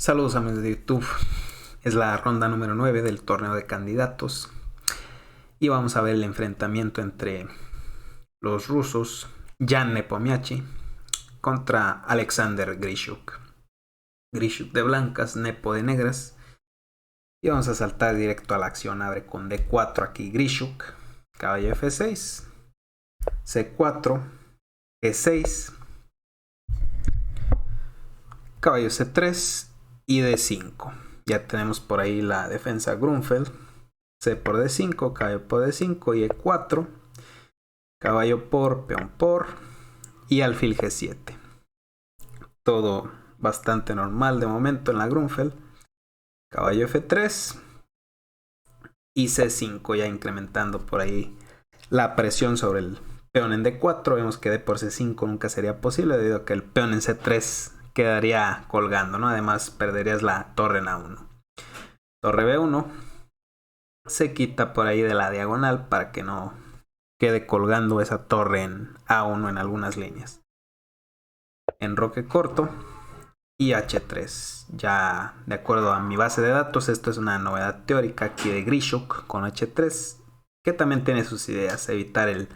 Saludos amigos de YouTube. Es la ronda número 9 del torneo de candidatos. Y vamos a ver el enfrentamiento entre los rusos Jan Nepomniachtchi contra Alexander Grishuk. Grishuk de blancas, Nepo de negras. Y vamos a saltar directo a la acción. Abre con D4 aquí Grishuk. Caballo F6. C4. E6. Caballo C3 y D5. Ya tenemos por ahí la defensa Grunfeld. C por D5, caballo por D5 y E4. Caballo por, peón por y alfil G7. Todo bastante normal de momento en la Grunfeld. Caballo F3 y C5, ya incrementando por ahí la presión sobre el peón en D4. Vemos que D por C5 nunca sería posible debido a que el peón en C3 quedaría colgando, ¿no? Además perderías la torre en A1. Torre B1 se quita por ahí de la diagonal para que no quede colgando esa torre en A1 en algunas líneas. Enroque corto y H3. Ya de acuerdo a mi base de datos, esto es una novedad teórica aquí de Grishuk con H3, que también tiene sus ideas. Evitar el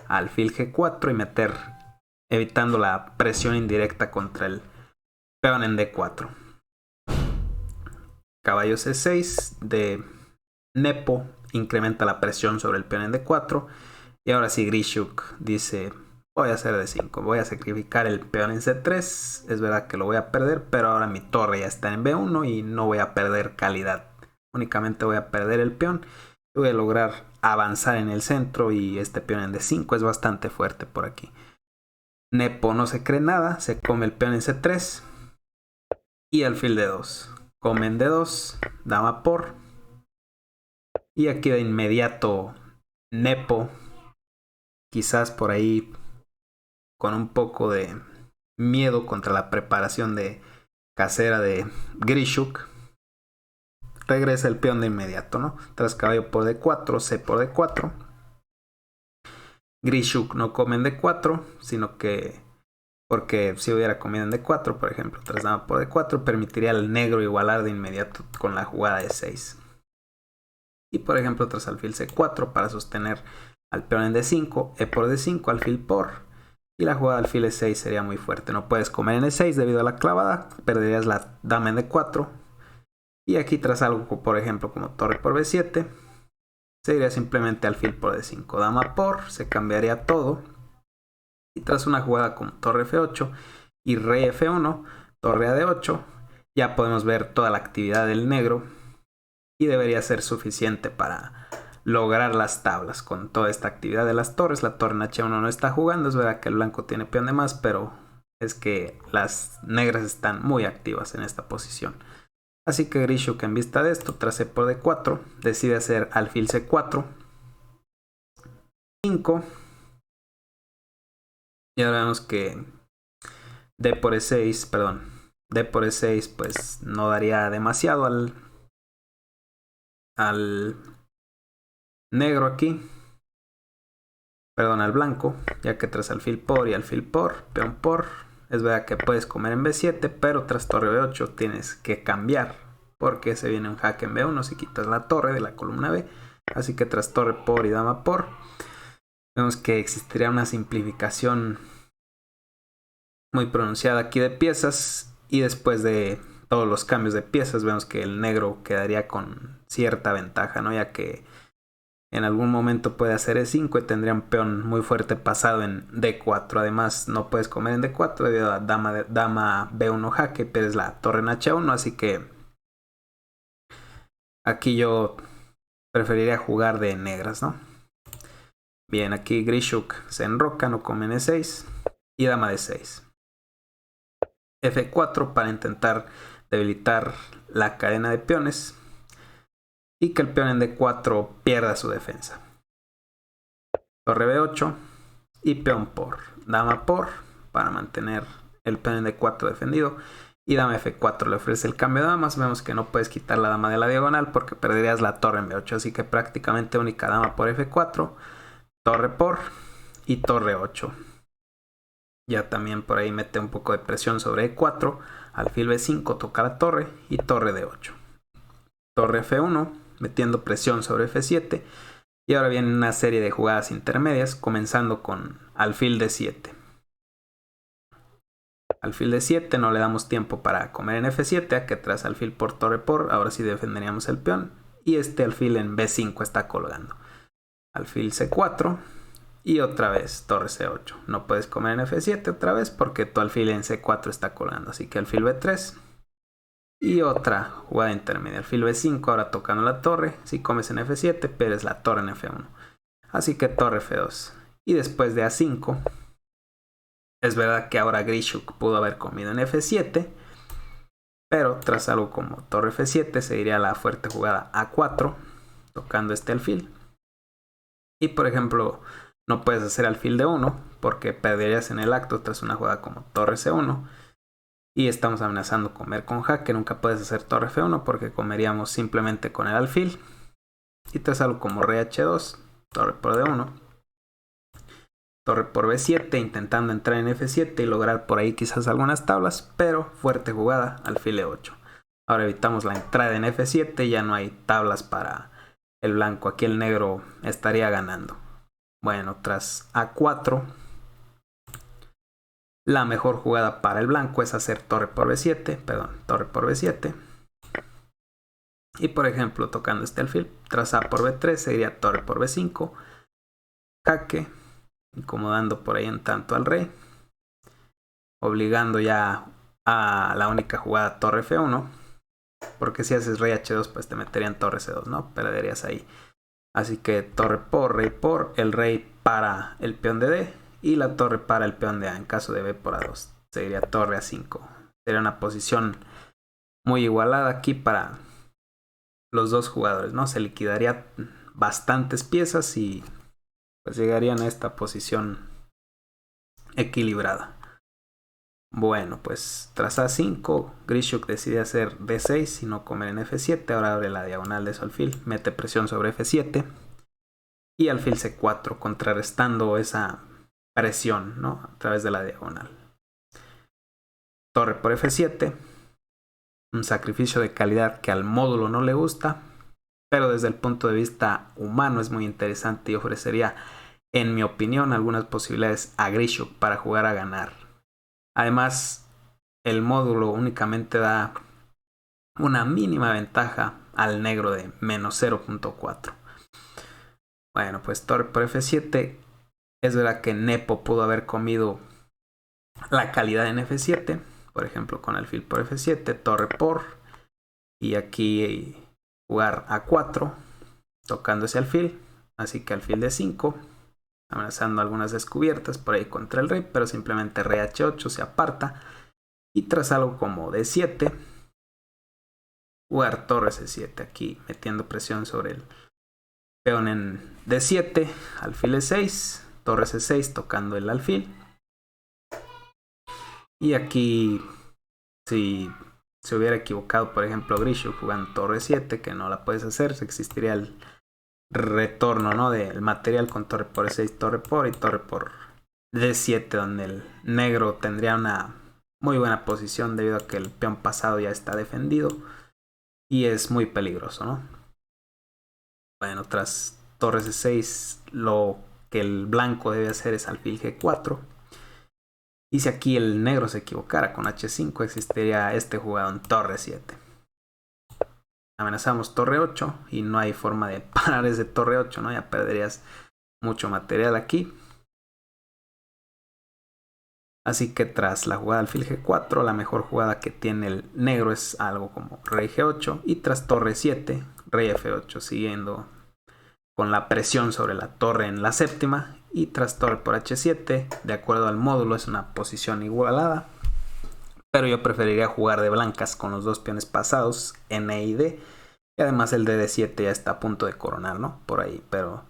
alfil G4 y meter, evitando la presión indirecta contra el peón en D4. Caballo C6 de Nepo incrementa la presión sobre el peón en D4. Y ahora sí Grishuk dice: voy a hacer D5, voy a sacrificar el peón en C3. Es verdad que lo voy a perder, pero ahora mi torre ya está en B1 y no voy a perder calidad. Únicamente voy a perder el peón y voy a lograr avanzar en el centro. Y este peón en D5 es bastante fuerte por aquí. Nepo no se cree nada, se come el peón en C3 y alfil D2. Come en D2, dama por. Y aquí de inmediato Nepo, quizás por ahí con un poco de miedo contra la preparación de casera de Grishuk, regresa el peón de inmediato, ¿no? Tras caballo por D4, C por D4. Grishuk no come en D4, sino que, porque si hubiera comido en D4, por ejemplo, tras dama por D4, permitiría al negro igualar de inmediato con la jugada de 6. Y por ejemplo, tras alfil C4 para sostener al peón en D5, E por D5, alfil por. Y la jugada alfil E6 sería muy fuerte. No puedes comer en E6 debido a la clavada. Perderías la dama en D4. Y aquí tras algo, por ejemplo, como torre por B7, se iría simplemente alfil por D5. Dama por, se cambiaría todo. Y tras una jugada como torre F8 y rey F1, torre a D8, ya podemos ver toda la actividad del negro. Y debería ser suficiente para lograr las tablas con toda esta actividad de las torres. La torre en H1 no está jugando. Es verdad que el blanco tiene peón de más, pero es que las negras están muy activas en esta posición. Así que Grishuk, en vista de esto, tras E por D4, decide hacer alfil C4, 5. Y ahora vemos que D por E6, D por E6 pues no daría demasiado al negro aquí. Al blanco, ya que tras alfil por y alfil por, peón por, es verdad que puedes comer en B7, pero tras torre B8 tienes que cambiar, porque se viene un jaque en B1 si quitas la torre de la columna B. Así que tras torre por y dama por, vemos que existiría una simplificación muy pronunciada aquí de piezas. Y después de todos los cambios de piezas, vemos que el negro quedaría con cierta ventaja, ¿no? Ya que en algún momento puede hacer E5 y tendría un peón muy fuerte pasado en D4. Además, no puedes comer en D4 debido a dama B1 jaque, pierdes la torre en H1. Así que aquí yo preferiría jugar de negras, ¿no? Bien, aquí Grishuk se enroca, no come en E6 y dama D6. F4 para intentar debilitar la cadena de peones y que el peón en D4 pierda su defensa. Torre B8 y peón por, dama por, para mantener el peón en D4 defendido. Y dama F4 le ofrece el cambio de damas. Vemos que no puedes quitar la dama de la diagonal porque perderías la torre en B8. Así que prácticamente única dama por F4, torre por y torre 8. Ya también por ahí mete un poco de presión sobre E4, Alfil B5 toca la torre y torre D8. Torre F1 metiendo presión sobre F7. Y ahora viene una serie de jugadas intermedias, comenzando con alfil D7. Alfil D7 no le damos tiempo para comer en F7, a que tras alfil por torre por, ahora sí defenderíamos el peón. Y este alfil en B5 está colgando. Alfil C4 y otra vez torre C8. No puedes comer en F7 otra vez porque tu alfil en C4 está colgando. Así que alfil B3 y otra jugada intermedia. Alfil B5 ahora tocando la torre. Si comes en F7 pierdes la torre en F1. Así que torre F2. Y después de A5, es verdad que ahora Grischuk pudo haber comido en F7, pero tras algo como torre F7 seguiría la fuerte jugada A4, tocando este alfil. Y por ejemplo, no puedes hacer alfil D1 porque perderías en el acto tras una jugada como torre C1. Y estamos amenazando comer con jaque. Nunca puedes hacer torre F1 porque comeríamos simplemente con el alfil. Y tras algo como rey H2, torre por D1. Torre por B7, intentando entrar en F7 y lograr por ahí quizás algunas tablas. Pero fuerte jugada, alfil E8. Ahora evitamos la entrada en F7. Ya no hay tablas para el blanco. Aquí el negro estaría ganando. Bueno, tras A4... la mejor jugada para el blanco es hacer torre por B7, torre por B7. Y por ejemplo, tocando este alfil, tras A por B3 sería torre por B5, jaque, incomodando por ahí en tanto al rey, obligando ya a la única jugada torre F1, porque si haces rey H2 pues te meterían torre C2, ¿no? Perderías ahí. Así que torre por, rey por, el rey para el peón de D. Y la torre para el peón de A en caso de B por A2. Sería torre A5. Sería una posición muy igualada aquí para los dos jugadores, ¿no? Se liquidaría bastantes piezas y pues llegarían a esta posición equilibrada. Bueno, pues tras A5, Grischuk decide hacer D6 y no comer en F7. Ahora abre la diagonal de su alfil, mete presión sobre F7 y alfil C4, contrarrestando esa presión, ¿no? A través de la diagonal. Torre por F7. Un sacrificio de calidad que al módulo no le gusta, pero desde el punto de vista humano es muy interesante y ofrecería, en mi opinión, algunas posibilidades a Grischuk para jugar a ganar. Además, el módulo únicamente da una mínima ventaja al negro de menos 0.4. Bueno, pues torre por F7. Es verdad que Nepo pudo haber comido la calidad en F7, por ejemplo con alfil por F7, torre por, y aquí jugar A4, tocando ese alfil, así que alfil D5, amenazando algunas descubiertas por ahí contra el rey, pero simplemente rey H8 se aparta, y tras algo como D7, jugar torre C7, aquí metiendo presión sobre el peón en D7, alfil E6, torre C6 tocando el alfil. Y aquí, si se hubiera equivocado, por ejemplo, Grischuk jugando torre 7, que no la puedes hacer, existiría el retorno, ¿no? Del material con torre por E6, torre por y torre por D7, donde el negro tendría una muy buena posición debido a que el peón pasado ya está defendido y es muy peligroso, ¿no? Bueno, tras torre C6, lo que el blanco debe hacer es alfil G4. Y si aquí el negro se equivocara con H5, existiría este jugado en torre 7. Amenazamos torre 8 y no hay forma de parar ese torre 8, ¿no? Ya perderías mucho material aquí. Así que tras la jugada alfil G4, la mejor jugada que tiene el negro es algo como rey G8. Y tras torre 7, rey F8, siguiendo con la presión sobre la torre en la séptima. Y tras torre por H7, de acuerdo al módulo, es una posición igualada. Pero yo preferiría jugar de blancas con los dos peones pasados, N y D. Y además el DD7 ya está a punto de coronar, ¿no? Por ahí, pero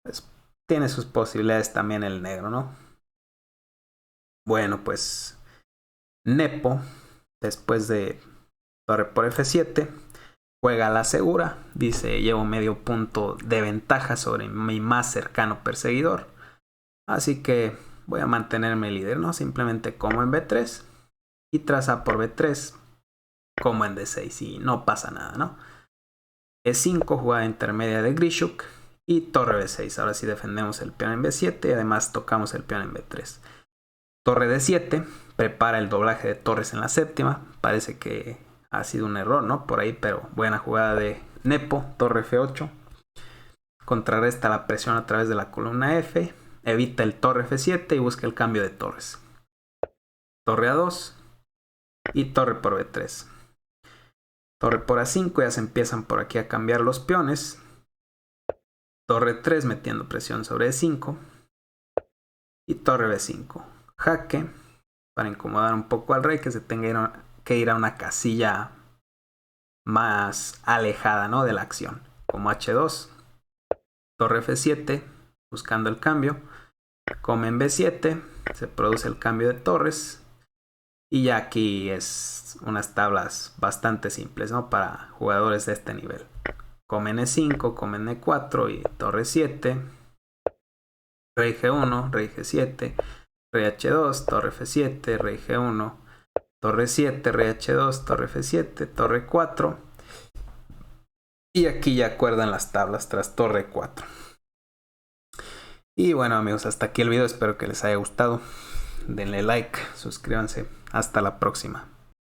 pues, tiene sus posibilidades también el negro, ¿no? Bueno, pues Nepo, después de torre por F7, juega a la segura. Dice, llevo medio punto de ventaja sobre mi más cercano perseguidor. Así que voy a mantenerme líder, ¿no? Simplemente como en B3. y tras A por B3, como en D6 y no pasa nada, ¿no? E5, jugada intermedia de Grischuk y torre B6. Ahora sí defendemos el peón en B7 y además tocamos el peón en B3. Torre D7, prepara el doblaje de torres en la séptima. Parece que ha sido un error, ¿no? Por ahí, pero buena jugada de Nepo. Torre F8. Contrarresta la presión a través de la columna F. Evita el torre F7 y busca el cambio de torres. Torre A2 y torre por B3. Torre por A5, ya se empiezan por aquí a cambiar los peones. Torre 3 metiendo presión sobre E5. Y torre B5. Jaque para incomodar un poco al rey, que se tenga que ir a una casilla más alejada, ¿no?, de la acción. Como H2. Torre F7 buscando el cambio. Come en B7. Se produce el cambio de torres. Y ya aquí es unas tablas bastante simples, ¿no?, para jugadores de este nivel. Come en E5, come en E4 y torre 7. Rey G1, rey G7, rey H2, torre F7, rey G1, torre 7, rey H2, torre F7, torre 4. Y aquí ya acuerdan las tablas tras torre 4. Y bueno, amigos, hasta aquí el video. Espero que les haya gustado. Denle like, suscríbanse. Hasta la próxima.